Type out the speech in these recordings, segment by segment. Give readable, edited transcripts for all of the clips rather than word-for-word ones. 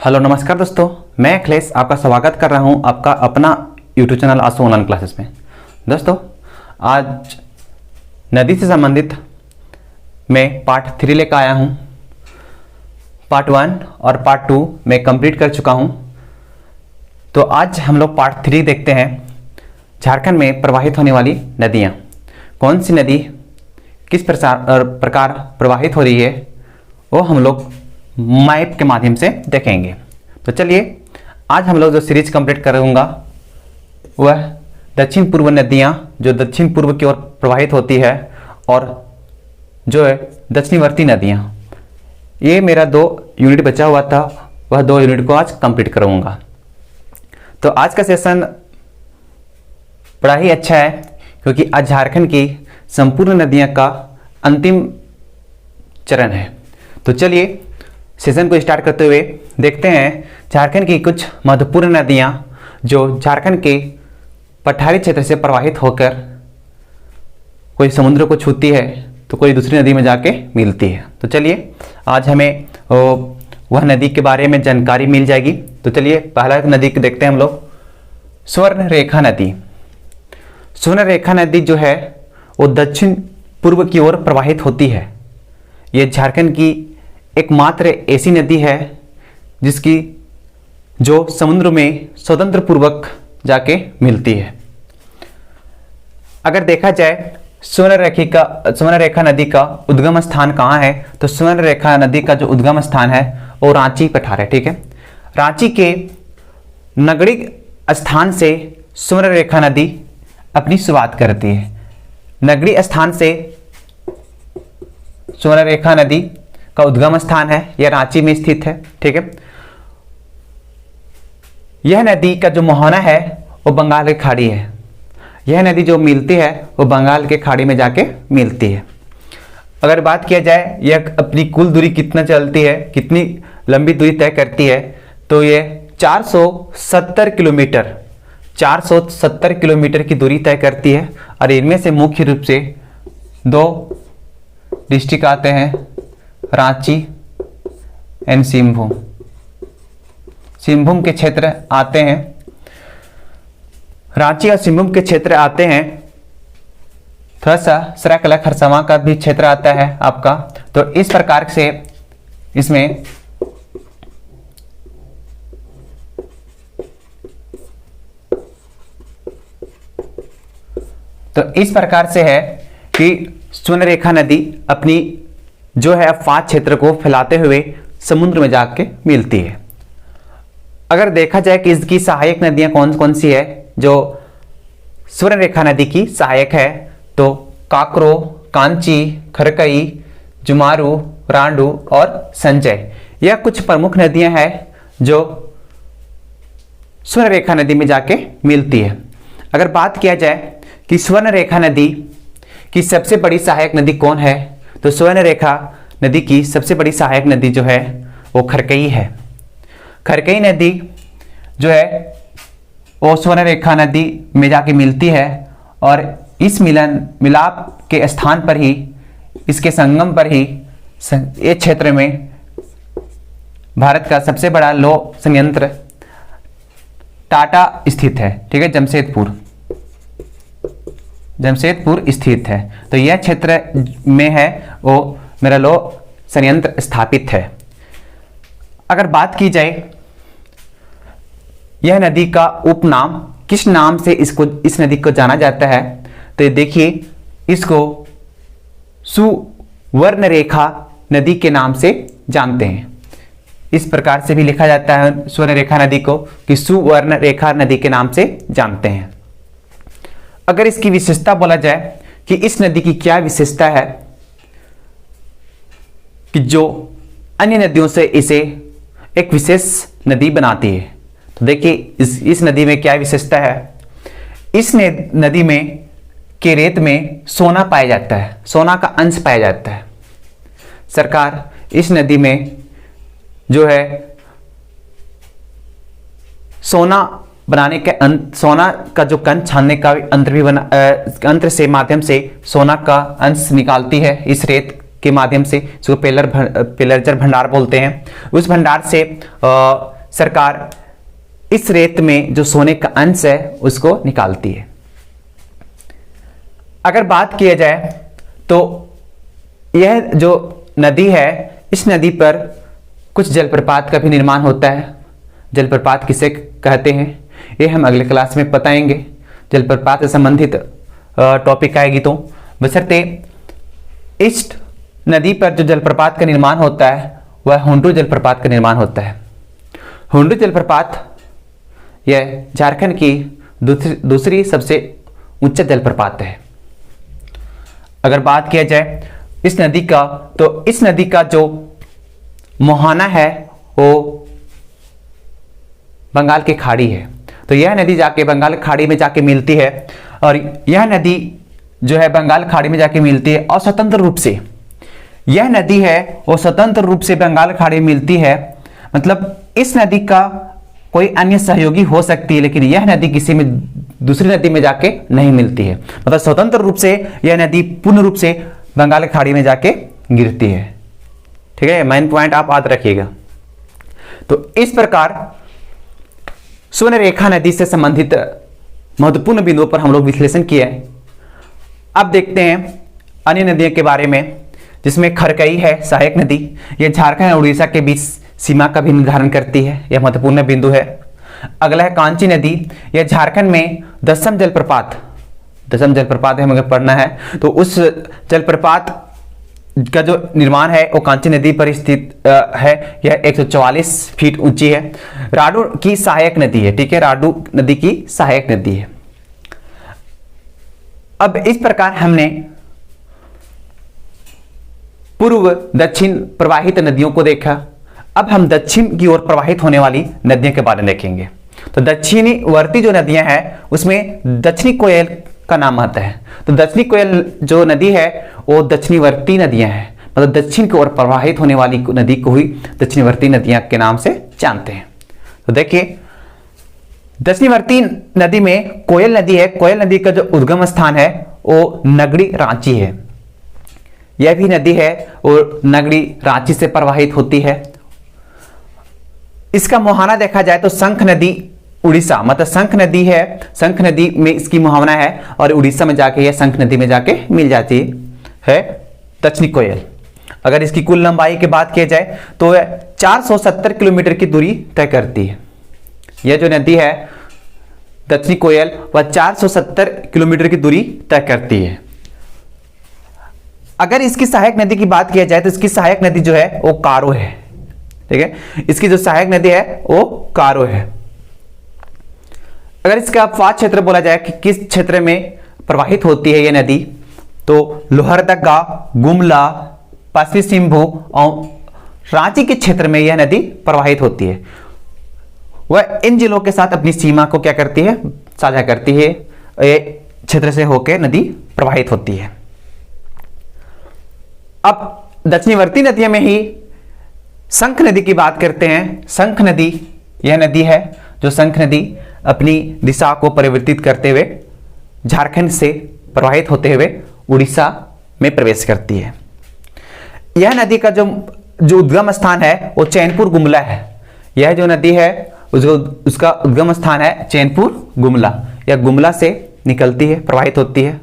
Hello नमस्कार दोस्तों, मैं अखिलेश आपका स्वागत कर रहा हूं आपका अपना यूट्यूब चैनल आसो ऑनलाइन क्लासेस में। दोस्तों आज नदी से संबंधित मैं पार्ट 3 लेकर आया हूं। पार्ट 1 और पार्ट 2 मैं कंप्लीट कर चुका हूं। तो आज हम लोग पार्ट 3 देखते हैं। झारखंड में प्रवाहित होने वाली नदियां, कौन सी नदी किस प्रकार प्रवाहित हो रही है वो हम लोग मैप के माध्यम से देखेंगे। तो चलिए आज हम लोग जो सीरीज कंप्लीट करूंगा वह दक्षिण पूर्व नदियां जो दक्षिण पूर्व की ओर प्रवाहित होती है और जो है दक्षिणवर्ती नदियां। ये मेरा 2 यूनिट बचा हुआ था, वह 2 यूनिट को आज कंप्लीट करूंगा। तो आज का सेशन बड़ा ही अच्छा है क्योंकि आज झारखंड की संपूर्ण नदियां का अंतिम चरण है। तो चलिए सेशन को स्टार्ट करते हुए देखते हैं झारखंड की कुछ महत्वपूर्ण नदियां जो झारखंड के पठारी क्षेत्र से प्रवाहित होकर कोई समुद्र को छूती है तो कोई दूसरी नदी में जाके मिलती है। तो चलिए आज हमें वह नदी के बारे में जानकारी मिल जाएगी। तो चलिए पहला नदी को देखते हैं हम लोग, स्वर्ण रेखा नदी। स्वर्ण रेखा नदी जो है वो दक्षिण पूर्व की ओर प्रवाहित होती है। ये झारखंड की एकमात्र ऐसी नदी है जिसकी जो समुद्र में स्वतंत्र पूर्वक जाके मिलती है। अगर देखा जाए स्वर्ण रेखा नदी का उद्गम स्थान कहाँ है, तो स्वर्ण रेखा नदी का जो उद्गम स्थान है वो रांची पठार है। ठीक है, रांची के नगड़ी स्थान से स्वर्ण रेखा नदी अपनी शुरुआत करती है। नगरी स्थान से स्वर्ण रेखा नदी का उद्गम स्थान है, यह रांची में स्थित है। ठीक है, यह नदी का जो मुहाना है वो बंगाल की खाड़ी है। यह नदी जो मिलती है वो बंगाल के खाड़ी में जाके मिलती है। अगर बात किया जाए यह अपनी कुल दूरी कितना चलती है, कितनी लंबी दूरी तय करती है, तो ये 470 किलोमीटर की दूरी तय करती है। और इनमें से मुख्य रूप से 2 डिस्ट्रिक्ट आते हैं, रांची एंड सिंहभूम। सिंहभूम के क्षेत्र आते हैं, रांची और सिंहभूम के क्षेत्र आते हैं। थोड़ा सा सरायकेला खरसावां का भी क्षेत्र आता है आपका। तो इस प्रकार से इसमें है कि स्वर्ण रेखा नदी अपनी जो है अफवाह क्षेत्र को फैलाते हुए समुद्र में जाके मिलती है। अगर देखा जाए कि इसकी सहायक नदियां कौन कौन सी है जो स्वर्ण रेखा नदी की सहायक है, तो काकरो, कांची, खरकई, जुमारू, रांडू और संजय, यह कुछ प्रमुख नदियां हैं जो स्वर्ण रेखा नदी में जाके मिलती है। अगर बात किया जाए कि स्वर्ण रेखा नदी की सबसे बड़ी सहायक नदी कौन है, तो स्वर्ण रेखा नदी की सबसे बड़ी सहायक नदी जो है वो खरकई है। खरकई नदी जो है वो स्वर्ण रेखा नदी में जाके मिलती है और इस मिलाप के स्थान पर ही, इसके संगम पर ही इस क्षेत्र में भारत का सबसे बड़ा लौह संयंत्र टाटा स्थित है। ठीक है, जमशेदपुर स्थित है। तो यह क्षेत्र में है वो मेरा लौह संयंत्र स्थापित है। अगर बात की जाए यह नदी का उपनाम किस नाम से इस नदी को जाना जाता है, तो ये देखिए इसको सुवर्ण रेखा नदी के नाम से जानते हैं। इस प्रकार से भी लिखा जाता है स्वर्ण रेखा नदी को कि सुवर्ण रेखा नदी के नाम से जानते हैं। अगर इसकी विशेषता बोला जाए कि इस नदी की क्या विशेषता है कि जो अन्य नदियों से इसे एक विशेष नदी बनाती है, तो देखिए इस नदी में क्या विशेषता है। इस नदी में के रेत में सोना पाया जाता है, सोना का अंश पाया जाता है। सरकार इस नदी में जो है सोना बनाने के सोना का जो कण छानने का यंत्र से माध्यम से सोना का अंश निकालती है इस रेत के माध्यम से, जो पेलरजर भंडार बोलते हैं। उस भंडार से सरकार इस रेत में जो सोने का अंश है उसको निकालती है। अगर बात किया जाए तो यह जो नदी है, इस नदी पर कुछ जलप्रपात का भी निर्माण होता है। जलप्रपात किसे कहते हैं ये हम अगले क्लास में बताएंगे। जलप्रपात से संबंधित टॉपिक आएगी तो बशर्ते इस नदी पर जो जलप्रपात का निर्माण होता है वह हुंडरू जलप्रपात का निर्माण होता है। हुंडरू जलप्रपात यह झारखंड की दूसरी सबसे ऊंचा जलप्रपात है। अगर बात किया जाए इस नदी का, तो इस नदी का जो मुहाना है वो बंगाल की खाड़ी है। तो यह नदी जाके बंगाल खाड़ी में जाके मिलती है और यह नदी जो है बंगाल खाड़ी में जाके मिलती है और स्वतंत्र रूप से यह नदी है वो स्वतंत्र रूप से बंगाल खाड़ी में मिलती है। मतलब इस नदी का कोई अन्य सहयोगी हो सकती है लेकिन यह नदी किसी में दूसरी नदी में जाके नहीं मिलती है। मतलब स्वतंत्र रूप से यह नदी पूर्ण रूप से बंगाल खाड़ी में जाके गिरती है। ठीक है, मेन पॉइंट आप याद रखिएगा। तो इस प्रकार सुवर्णरेखा नदी से संबंधित महत्वपूर्ण बिंदुओं पर हम लोग विश्लेषण किए। अब देखते हैं अन्य नदियों के बारे में, जिसमें खरकई है सहायक नदी। यह झारखंड और उड़ीसा के बीच सीमा का भी निर्धारण करती है, यह महत्वपूर्ण बिंदु है। अगला है कांची नदी। यह झारखंड में दसम जलप्रपात है, हमें पढ़ना है। तो उस जलप्रपात का जो निर्माण है वो कांची नदी पर स्थित है। यह 144 फीट ऊंची है। राडू की सहायक नदी है। ठीक है, राडू नदी की सहायक नदी है। अब इस प्रकार हमने पूर्व दक्षिण प्रवाहित नदियों को देखा। अब हम दक्षिण की ओर प्रवाहित होने वाली नदियों के बारे में देखेंगे। तो दक्षिणी वर्ती जो नदियां हैं उसमें दक्षिणी कोयल का नाम आता है। तो दक्षिणी कोयल जो नदी है वो दक्षिणीवर्ती नदियां हैं, मतलब दक्षिण की ओर प्रवाहित होने वाली नदी को ही दक्षिणीवर्ती नदियां के नाम से जानते हैं। तो देखिए दक्षिणीवर्ती नदी में कोयल नदी है। कोयल नदी का जो उद्गम स्थान है वो नगड़ी रांची है। यह भी नदी है और नगड़ी रांची से प्रवाहित होती है। इसका मुहाना देखा जाए तो शंख नदी उड़ीसा, मतलब शंख नदी है, शंख नदी में इसकी मुहावना है और उड़ीसा में जाके यह शंख नदी में जाके मिल जाती है दक्षिणी कोयल। अगर इसकी कुल लंबाई की बात की जाए तो यह 470 किलोमीटर की दूरी तय करती है। यह जो नदी है दक्षिणी कोयल वह 470 किलोमीटर की दूरी तय करती है। अगर इसकी सहायक नदी की बात किया जाए तो इसकी सहायक नदी जो है वो कारो है। ठीक है, इसकी जो सहायक नदी है वो कारो है। अगर इसका अपवाद क्षेत्र बोला जाए कि किस क्षेत्र में प्रवाहित होती है यह नदी, तो लोहरदगा, गुमला, पश्चिमी सिंहभूम और रांची के क्षेत्र में यह नदी प्रवाहित होती है। वह इन जिलों के साथ अपनी सीमा को क्या करती है, साझा करती है। ये क्षेत्र से होकर नदी प्रवाहित होती है। अब दक्षिणवर्ती नदियों में ही शंख नदी की बात करते हैं। शंख नदी यह नदी है जो शंख नदी अपनी दिशा को परिवर्तित करते हुए झारखंड से प्रवाहित होते हुए उड़ीसा में प्रवेश करती है। यह नदी का जो उद्गम स्थान है वो चैनपुर गुमला है। यह जो नदी है उसका उद्गम स्थान है चैनपुर गुमला। यह गुमला से निकलती है, प्रवाहित होती है।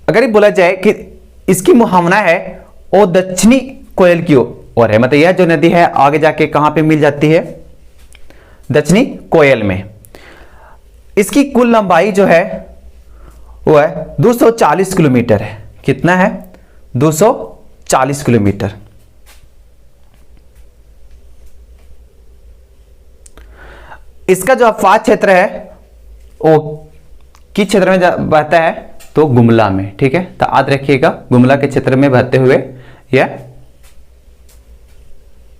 अगर ये बोला जाए कि इसकी मुहावना है वो दक्षिणी कोयल की ओर है, मतलब यह जो नदी है आगे जाके कहां पे मिल जाती है, दक्षिणी कोयल में। इसकी कुल लंबाई जो है वो है 240 किलोमीटर है। कितना है, 240 किलोमीटर। इसका जो अपवाद क्षेत्र है वो किस क्षेत्र में बहता है, तो गुमला में। ठीक है, तो याद रखिएगा गुमला के क्षेत्र में बहते हुए यह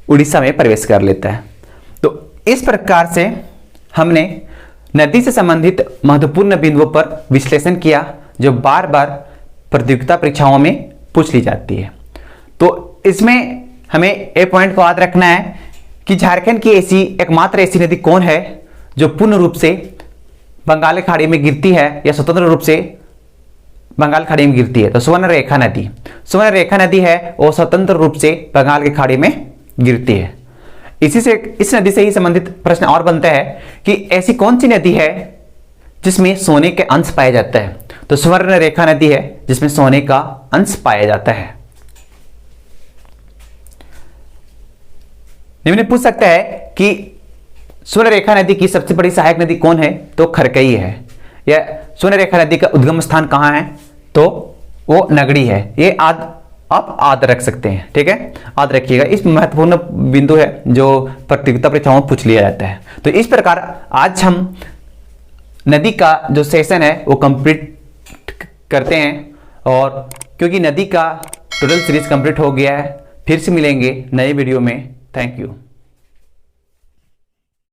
उड़ीसा में प्रवेश कर लेता है। तो इस प्रकार से हमने नदी से संबंधित महत्वपूर्ण बिंदुओं पर विश्लेषण किया जो बार बार प्रतियोगिता परीक्षाओं में पूछ ली जाती है। तो इसमें हमें एक पॉइंट को याद रखना है कि झारखंड की एकमात्र ऐसी नदी कौन है जो पूर्ण रूप से बंगाल की खाड़ी में गिरती है या स्वतंत्र रूप से बंगाल खाड़ी में गिरती है। तो सुवर्णरेखा नदी है वो स्वतंत्र रूप से बंगाल की खाड़ी में गिरती है। इस नदी से ही संबंधित प्रश्न और बनता है कि ऐसी कौन सी नदी है जिसमें सोने के अंश पाया जाता है? तो स्वर्ण रेखा नदी है जिसमें सोने का अंश पाया जाता है। निम्न पूछ सकता है कि स्वर्ण रेखा नदी की सबसे बड़ी सहायक नदी कौन है? तो खरकई है। या स्वर्ण रेखा नदी का उद्गम स्थान कहां है? तो वो नगड़ी है। ये आप आद रख सकते हैं, ठीक है, आद रखिएगा। इस महत्वपूर्ण बिंदु है जो प्रतियोगिता परीक्षाओं में पूछ लिया जाता है। तो इस प्रकार आज हम नदी का जो सेशन है वो कंप्लीट करते हैं, और क्योंकि नदी का टोटल सीरीज कंप्लीट हो गया है, फिर से मिलेंगे नए वीडियो में। Thank you.